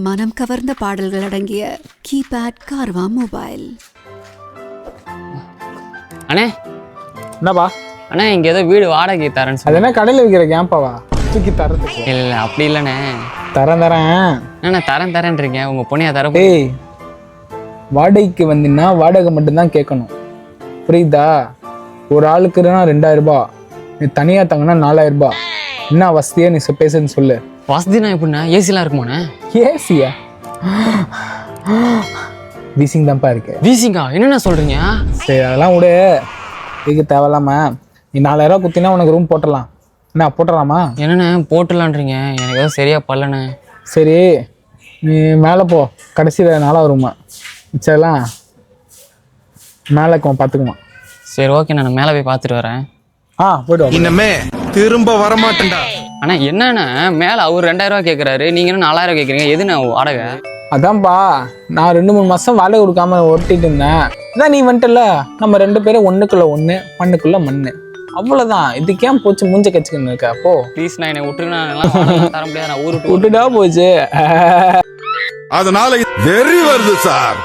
மனம் கவர்ந்த பாடல்கள் அடங்கிய கீபேட் கார்வா மொபைல். அண்ணே என்னப்பா? அண்ணே இங்கே ஏதோ வீடு வாடகை தரேன்னு அது சொல்லி. என்ன கடையில் விற்கிற கேம்பாவா? தூக்கி தரத்துக்கு இல்லை அப்படி இல்லைண்ணே. தரேன். அண்ணா தரேன்றீங்க உங்கள் பொண்ணையா தர? ஏய், வாடகைக்கு வந்தீங்கன்னா வாடகை மட்டும்தான் கேட்கணும், புரியுதா? ஒரு ஆளுக்கு 2000 ரூபாய், நீ தனியாக தங்கினா 4000 ரூபாய். என்ன வசதியா நீ பேசுன்னு சொல்லு. வசதினா எப்படிண்ணா? ஏசிலாம் இருக்குமாண்ணே? ஏசியா? வீசிங் தான்ப்பா இருக்கு. வீசிங்கா? என்னண்ணா சொல்கிறீங்க? சரி அதெல்லாம் விடு, இதுக்கு தேவையில்லாம நீ 4000 ரூபா குத்தினா உனக்கு ரூம் போட்டுடலாம். என்ன போட்டுடலாமா? என்னண்ணே போட்டுலான்றீங்க? எனக்கு ஏதோ சரியா பல்லண்ணே. சரி நீ மேலே போ, கடைசியில் 4வது ரூமா மிச்சம்லாம் மேலே பார்த்துக்குமா. சரி ஓகே, நான் மேலே போய் பார்த்துட்டு வரேன். போய்ட்டு வா. இன்னமே திரும்ப வரமாட்டேன்டா. அண்ணா என்னண்ணே மேலே அவர் 2000 ரூபா கேட்குறாரு, நீங்கள் என்ன 4000 கேட்குறீங்க? எதுண்ணா வாடகை? அதான்ப்பா, நான் 2-3 மாதம் வாடகை கொடுக்காம ஒட்டிட்டு இருந்தேன். அதான் நீ வந்துட்டல, நம்ம 2 பேரும் ஒன்றுக்குள்ள ஒன்று மண்ணுக்குள்ள மண்ணு, அவ்வளோதான். இதுக்கு ஏன் போச்சு மூஞ்ச கச்சிக்கணும் இருக்க? அப்போ ப்ளீஸ் நான் என்னை விட்டுருங்க, நான் தர முடியாது. நான் ஊருக்கு விட்டுட்டா போச்சு. அதனால வெறி வருது சார்.